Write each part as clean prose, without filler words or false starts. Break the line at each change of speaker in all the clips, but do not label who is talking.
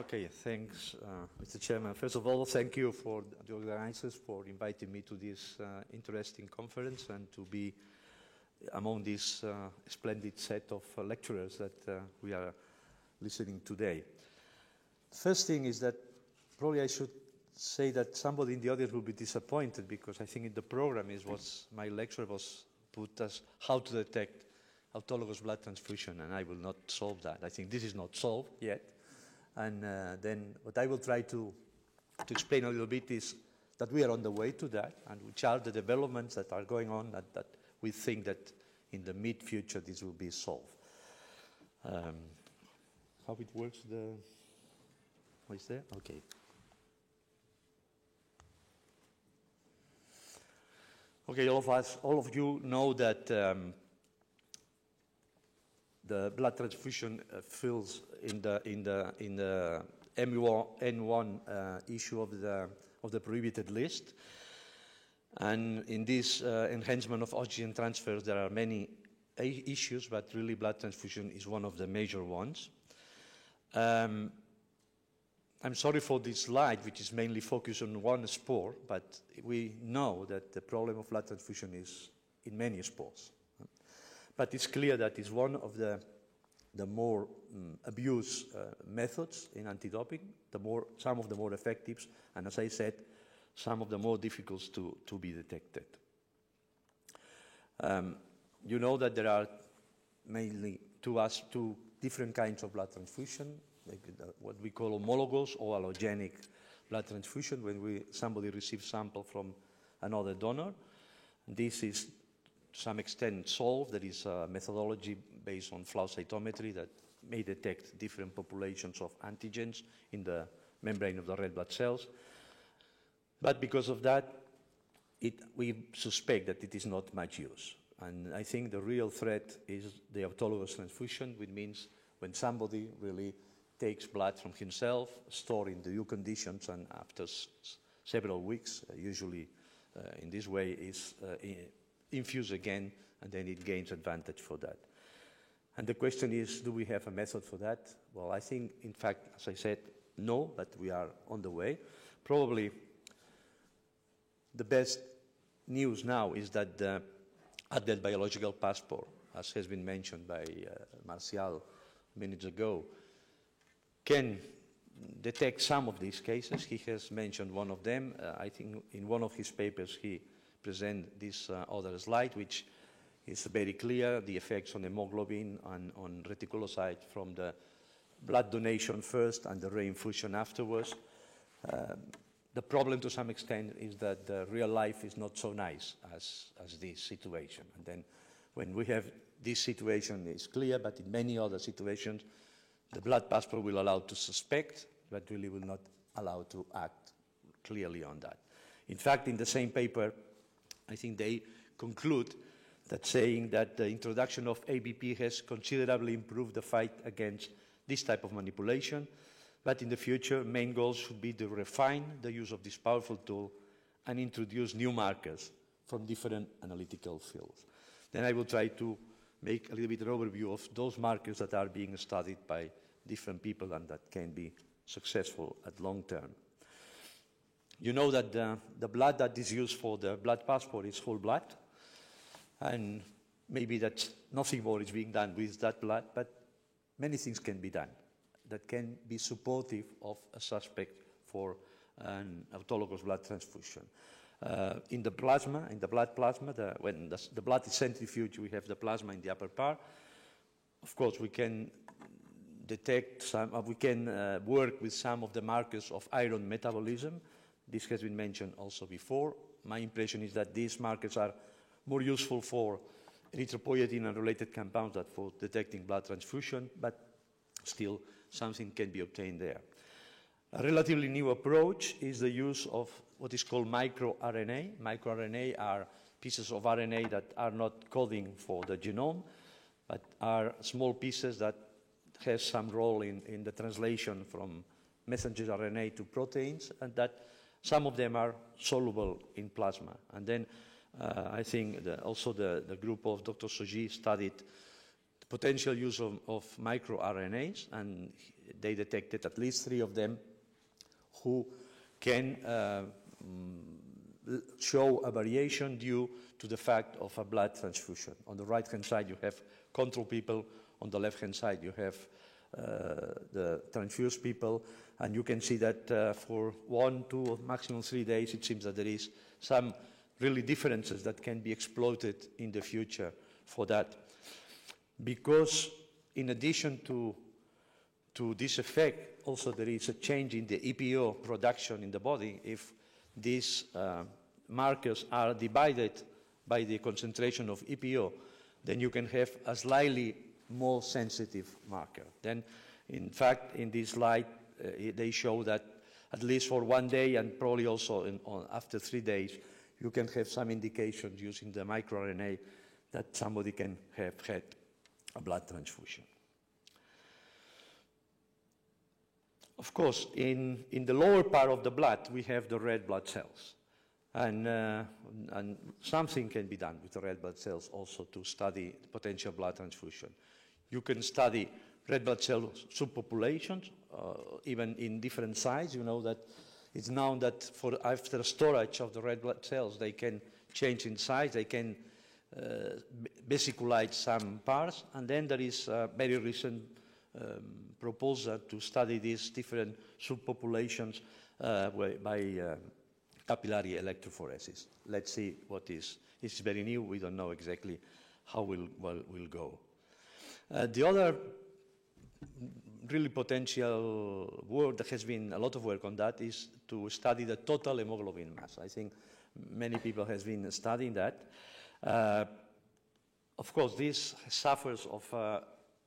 Okay, thanks, Mr. Chairman. First of all, thank you for the organizers for inviting me to this interesting conference and to be among this splendid set of lecturers that we are listening today. First thing is that probably I should say that somebody in the audience will be disappointed because I think in the program my lecture was put as how to detect autologous blood transfusion, and I will not solve that. I think this is not solved yet. And then what I will try to explain a little bit is that we are on the way to that, and which are the developments that are going on that we think that in the mid-future this will be solved. How it works, what is there? Okay. Okay, all of you know that the blood transfusion fills in the M1 issue of the prohibited list, and in this enhancement of oxygen transfers there are many issues, but really blood transfusion is one of the major ones. I'm sorry for this slide, which is mainly focused on one sport, but we know that the problem of blood transfusion is in many sports. But it's clear that it's one of the more abused methods in anti-doping, some of the more effective, and as I said, some of the more difficult to be detected. You know that there are mainly two different kinds of blood transfusion, like what we call homologous or allogenic blood transfusion, when somebody receives sample from another donor. This is to some extent solved. There is a methodology based on flow cytometry that may detect different populations of antigens in the membrane of the red blood cells. But because of that, we suspect that it is not much use. And I think the real threat is the autologous transfusion, which means when somebody really takes blood from himself, stored in the due conditions, and after several weeks, usually in this way, is infused again, and then it gains advantage for that. And the question is, do we have a method for that? Well, I think, in fact, as I said, no, but we are on the way. Probably the best news now is that the adult biological passport, as has been mentioned by Martial minutes ago, can detect some of these cases. He has mentioned one of them. I think in one of his papers he present this other slide, which is very clear, the effects on hemoglobin and on reticulocytes from the blood donation first and the reinfusion afterwards. The problem to some extent is that the real life is not so nice as this situation. And then when we have this situation, it's clear, but in many other situations, the blood passport will allow to suspect, but really will not allow to act clearly on that. In fact, in the same paper, I think they conclude that saying that the introduction of ABP has considerably improved the fight against this type of manipulation, but in the future, main goals should be to refine the use of this powerful tool and introduce new markers from different analytical fields. Then I will try to make a little bit of an overview of those markers that are being studied by different people and that can be successful at long term. You know that the blood that is used for the blood passport is whole blood, and maybe that nothing more is being done with that blood, but many things can be done that can be supportive of a suspect for an autologous blood transfusion. In the plasma, in the blood plasma, when the blood is centrifuged, we have the plasma in the upper part. Of course, we can detect we can work with some of the markers of iron metabolism. This has been mentioned also before. My impression is that these markers are more useful for erythropoietin and related compounds than for detecting blood transfusion, but still something can be obtained there. A relatively new approach is the use of what is called microRNA. MicroRNA are pieces of RNA that are not coding for the genome, but are small pieces that have some role in the translation from messenger RNA to proteins, and that some of them are soluble in plasma. And then I think also the group of Dr. Soji studied the potential use of microRNAs, and they detected at least 3 of them who can show a variation due to the fact of a blood transfusion. On the right-hand side, you have control people. On the left-hand side, you have the transfused people. And you can see that for 1, 2, or maximum 3 days, it seems that there is some really differences that can be exploited in the future for that. Because in addition to this effect, also there is a change in the EPO production in the body. If these markers are divided by the concentration of EPO, then you can have a slightly more sensitive marker. Then, in fact, in this slide, they show that at least for 1 day and probably also after 3 days, you can have some indications using the microRNA that somebody can have had a blood transfusion. Of course, in the lower part of the blood, we have the red blood cells. And something can be done with the red blood cells also to study potential blood transfusion. You can study red blood cell subpopulations, even in different sizes. You know that it's known that after storage of the red blood cells, they can change in size, they can vesiculated some parts, and then there is a very recent proposal to study these different subpopulations by capillary electrophoresis. Let's see what is. It's very new. We don't know exactly how we'll go. The other really potential work, there has been a lot of work on that, is to study the total hemoglobin mass. I think many people have been studying that. Of course, this suffers of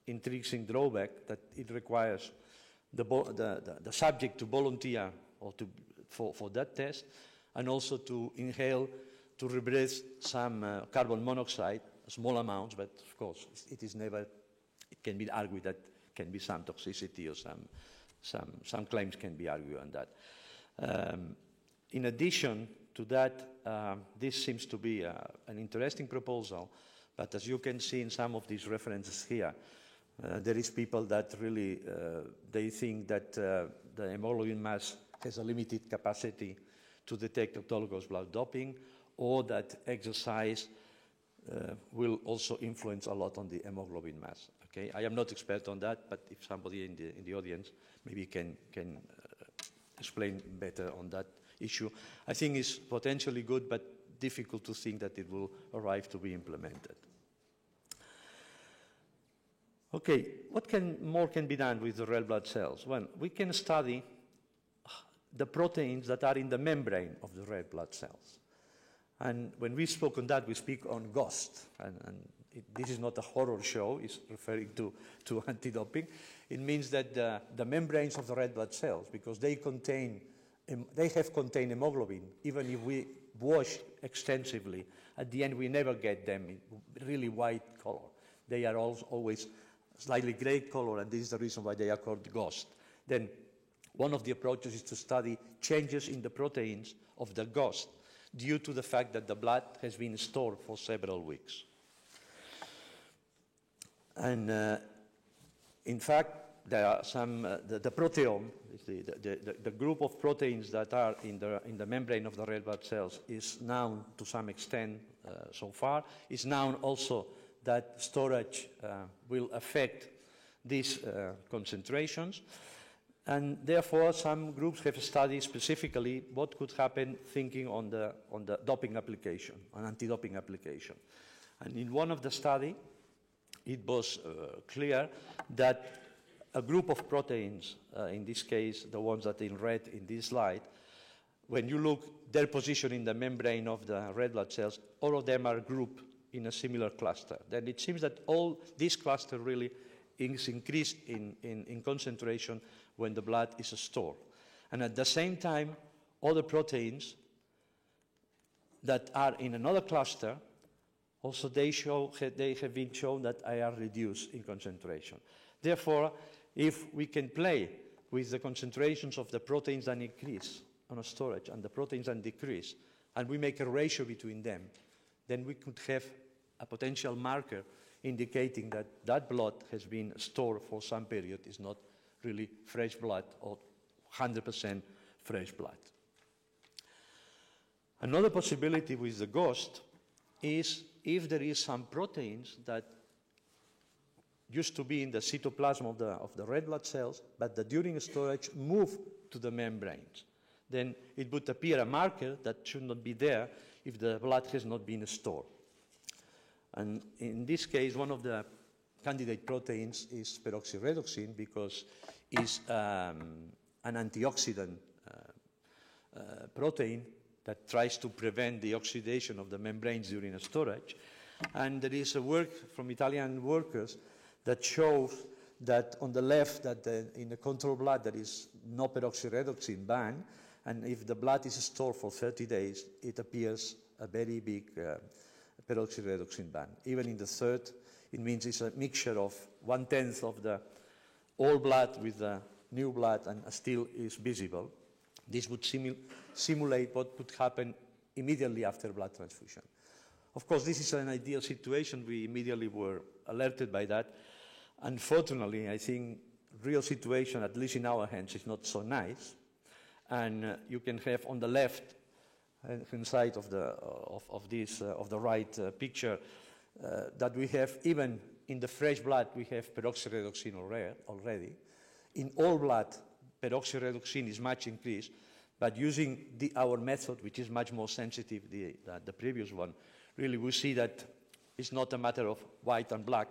intrinsic drawback that it requires the subject to volunteer or for that test, and also to inhale, to rebreathe some carbon monoxide, small amounts, but of course it is never, it can be argued that can be some toxicity or some claims can be argued on that. In addition to that, this seems to be an interesting proposal, but as you can see in some of these references here, there is people that really, they think that the hemoglobin mass has a limited capacity to detect autologous blood doping, or that exercise will also influence a lot on the hemoglobin mass. Okay, I am not expert on that, but if somebody in the audience maybe can explain better on that issue. I think it's potentially good, but difficult to think that it will arrive to be implemented. Okay, what more can be done with the red blood cells? Well, we can study the proteins that are in the membrane of the red blood cells. And when we spoke on that, we speak on GHOST. This is not a horror show, it's referring to anti-doping. It means that the membranes of the red blood cells, because they have contained hemoglobin, even if we wash extensively, at the end we never get them in really white color. They are always slightly gray color, and this is the reason why they are called GHOST. Then one of the approaches is to study changes in the proteins of the GHOST due to the fact that the blood has been stored for several weeks. And in fact, there are some, the proteome, the group of proteins that are in the membrane of the red blood cells is known to some extent so far. It's known also that storage will affect these concentrations. And therefore, some groups have studied specifically what could happen thinking on the doping application, on anti-doping application. And in one of the studies, it was clear that a group of proteins, in this case, the ones that are in red in this slide, when you look their position in the membrane of the red blood cells, all of them are grouped in a similar cluster. Then it seems that all this cluster really is increased in concentration when the blood is stored. And at the same time, other proteins that are in another cluster, also they have been shown that they are reduced in concentration. Therefore, if we can play with the concentrations of the proteins that increase on a storage and the proteins that decrease, and we make a ratio between them, then we could have a potential marker indicating that that blood has been stored for some period, is not really fresh blood or 100% fresh blood. Another possibility with the ghost is if there is some proteins that used to be in the cytoplasm of the red blood cells, but that during storage move to the membranes. Then it would appear a marker that should not be there if the blood has not been stored. And in this case, one of the candidate proteins is peroxyredoxine because it's an antioxidant protein that tries to prevent the oxidation of the membranes during storage. And there is a work from Italian workers that shows that on the left, that in the control blood there is no peroxyredoxine band, and if the blood is stored for 30 days, it appears a very big peroxyredoxine band. Even in the third, it means it's a mixture of 1/10 of the old blood with the new blood and still is visible. This would simulate what would happen immediately after blood transfusion. Of course, this is an ideal situation. We immediately were alerted by that. Unfortunately, I think real situation, at least in our hands, is not so nice. And you can have on the left hand side of the right picture that we have, even in the fresh blood, we have peroxyredoxine already. In all blood, peroxyredoxine is much increased, but using our method, which is much more sensitive than the previous one, really we see that it's not a matter of white and black,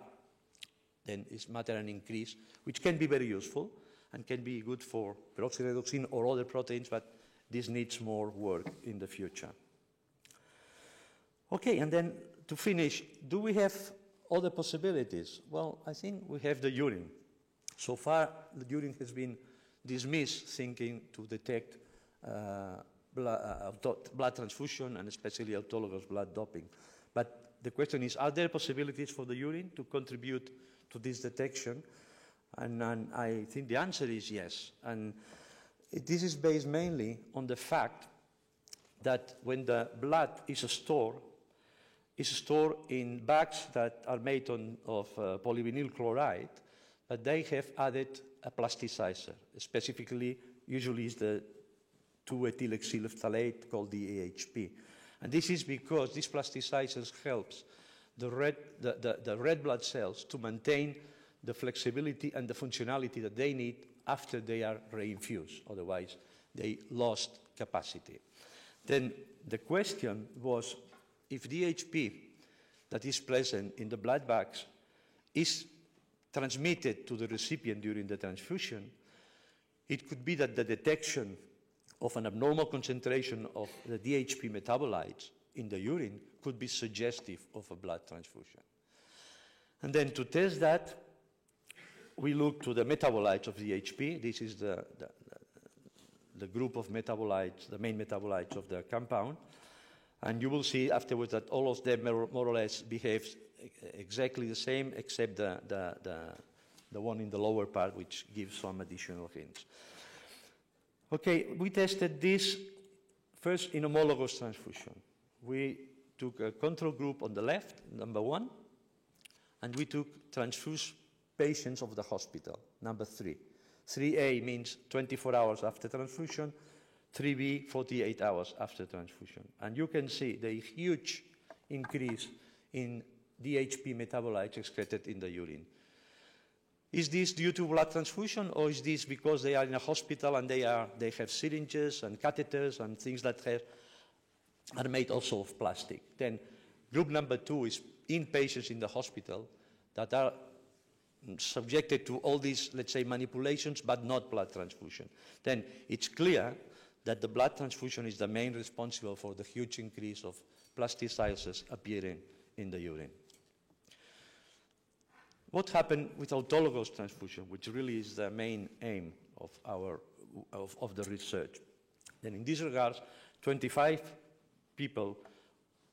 then it's a matter of an increase, which can be very useful and can be good for peroxyredoxine or other proteins, but this needs more work in the future. Okay, and then to finish, do we have other possibilities? Well, I think we have the urine. So far, the urine has been dismissed thinking to detect blood transfusion and especially autologous blood doping. But the question is, are there possibilities for the urine to contribute to this detection? And I think the answer is yes. And this is based mainly on the fact that when the blood is stored in bags that are made of polyvinyl chloride, but they have added a plasticizer, specifically, usually is the 2-ethyl phthalate called DHP. And this is because this plasticizers helps the red blood cells to maintain the flexibility and the functionality that they need after they are reinfused. Otherwise, they lost capacity. Then the question was, if DHP that is present in the blood bags is transmitted to the recipient during the transfusion, it could be that the detection of an abnormal concentration of the DHP metabolites in the urine could be suggestive of a blood transfusion. And then to test that, we look to the metabolites of DHP. This is the group of metabolites, the main metabolites of the compound. And you will see afterwards that all of them more or less behave exactly the same, except the one in the lower part, which gives some additional hints. Okay, we tested this first in homologous transfusion. We took a control group on the left, number 1, and we took transfused patients of the hospital, number 3. 3A means 24 hours after transfusion, 3B, 48 hours after transfusion. And you can see the huge increase in DHP metabolites excreted in the urine. Is this due to blood transfusion, or is this because they are in a hospital and they have syringes and catheters and things that are made also of plastic? Then group number 2 is in patients in the hospital that are subjected to all these, let's say, manipulations, but not blood transfusion. Then it's clear that the blood transfusion is the main responsible for the huge increase of plasticizers appearing in the urine. What happened with autologous transfusion, which really is the main aim of the research? Then in this regard, 25 people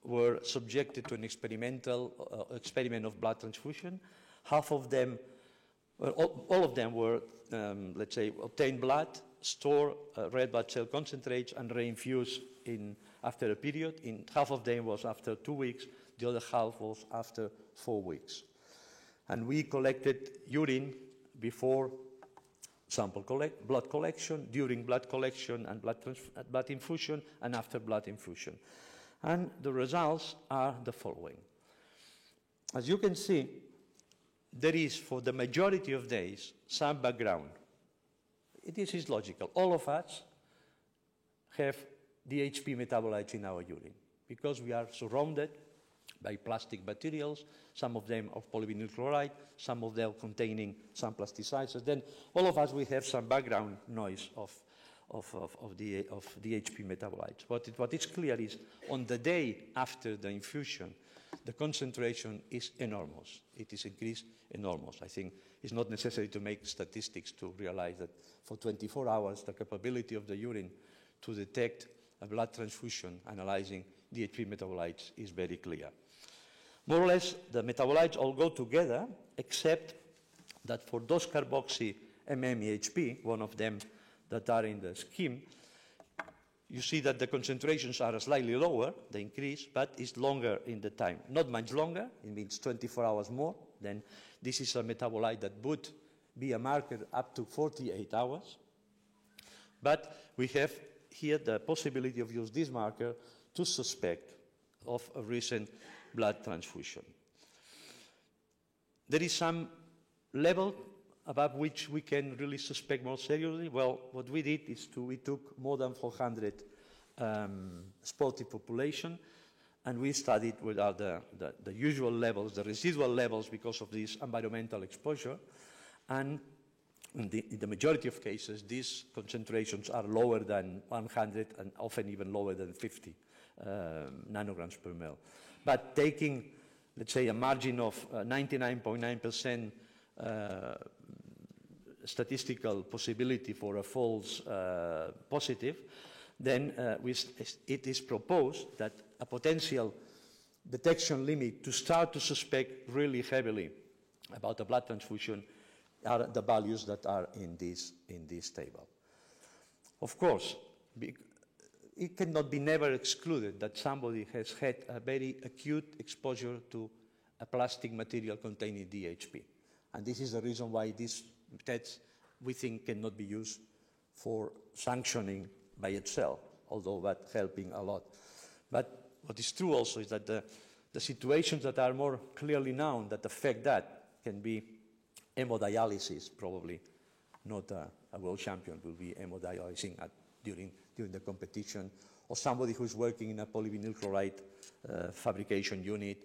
were subjected to an experimental experiment of blood transfusion. Half of them, all of them were, let's say, obtained blood, store red blood cell concentrates, and reinfuse after a period. Half of them was after 2 weeks, the other half was after 4 weeks. And we collected urine before blood collection, during blood collection and blood infusion, and after blood infusion. And the results are the following. As you can see, there is, for the majority of days, some background. This is logical. All of us have DHP metabolites in our urine because we are surrounded by plastic materials, some of them of polyvinyl chloride, some of them containing some plasticizers. Then all of us, we have some background noise of DHP metabolites. What is clear is on the day after the infusion, the concentration is enormous. It is increased enormous. I think it's not necessary to make statistics to realize that for 24 hours, the capability of the urine to detect a blood transfusion analyzing DHP metabolites is very clear. More or less, the metabolites all go together, except that for those carboxy MMEHP, one of them that are in the scheme, you see that the concentrations are slightly lower, the increase, but it's longer in the time. Not much longer, it means 24 hours more. Then this is a metabolite that would be a marker up to 48 hours. But we have here the possibility of using this marker to suspect of a recent blood transfusion. There is some level above which we can really suspect more seriously. Well, what we did is we took more than 400 spotted population, and we studied what are the usual levels, the residual levels because of this environmental exposure. And in the majority of cases, these concentrations are lower than 100 and often even lower than 50 nanograms per ml. But taking, let's say, a margin of 99.9% statistical possibility for a false positive, then it is proposed that a potential detection limit to start to suspect really heavily about a blood transfusion are the values that are in this table. Of course, it cannot be never excluded that somebody has had a very acute exposure to a plastic material containing DHP. And this is the reason why this test, we think, cannot be used for sanctioning by itself, although that helping a lot. But what is true also is that the situations that are more clearly known that affect that can be hemodialysis, probably not a world champion will be hemodialysing during the competition, or somebody who's working in a polyvinyl chloride fabrication unit.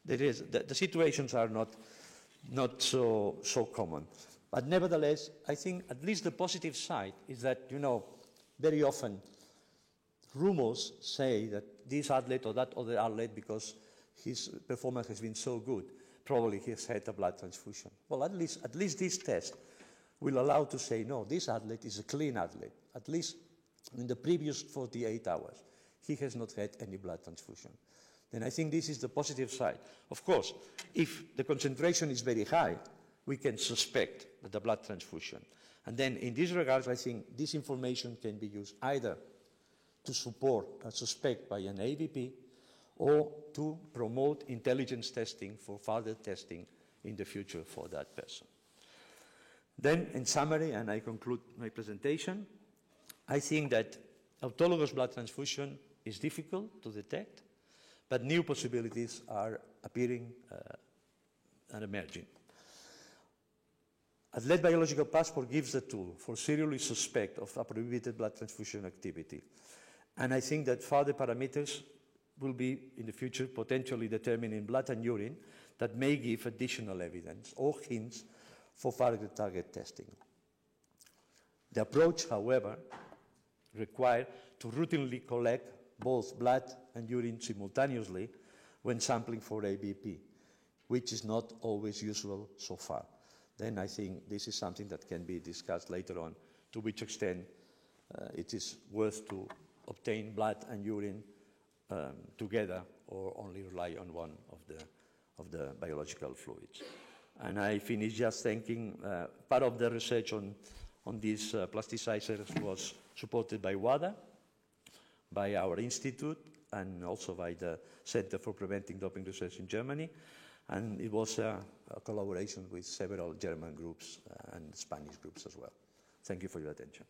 The situations are not so common. But nevertheless, I think at least the positive side is that, very often rumors say that this athlete or that other athlete, because his performance has been so good, probably he has had a blood transfusion. Well, at least this test will allow to say, no, this athlete is a clean athlete. At least in the previous 48 hours, he has not had any blood transfusion. Then I think this is the positive side. Of course, if the concentration is very high, we can suspect the blood transfusion. And then in this regard, I think this information can be used either to support a suspect by an AVP or to promote intelligence testing for further testing in the future for that person. Then, in summary, and I conclude my presentation, I think that autologous blood transfusion is difficult to detect, but new possibilities are appearing and emerging. Athlete Biological Passport gives the tool for seriously suspect of a prohibited blood transfusion activity. And I think that further parameters will be, in the future, potentially determined in blood and urine that may give additional evidence or hints for further target testing. The approach, however, requires to routinely collect both blood and urine simultaneously when sampling for ABP, which is not always usual so far. Then I think this is something that can be discussed later on, to which extent it is worth to obtain blood and urine together or only rely on one of the biological fluids. And I finish just thanking part of the research on these plasticizers was supported by WADA, by our institute, and also by the Center for Preventing Doping Research in Germany. And it was a collaboration with several German groups and Spanish groups as well. Thank you for your attention.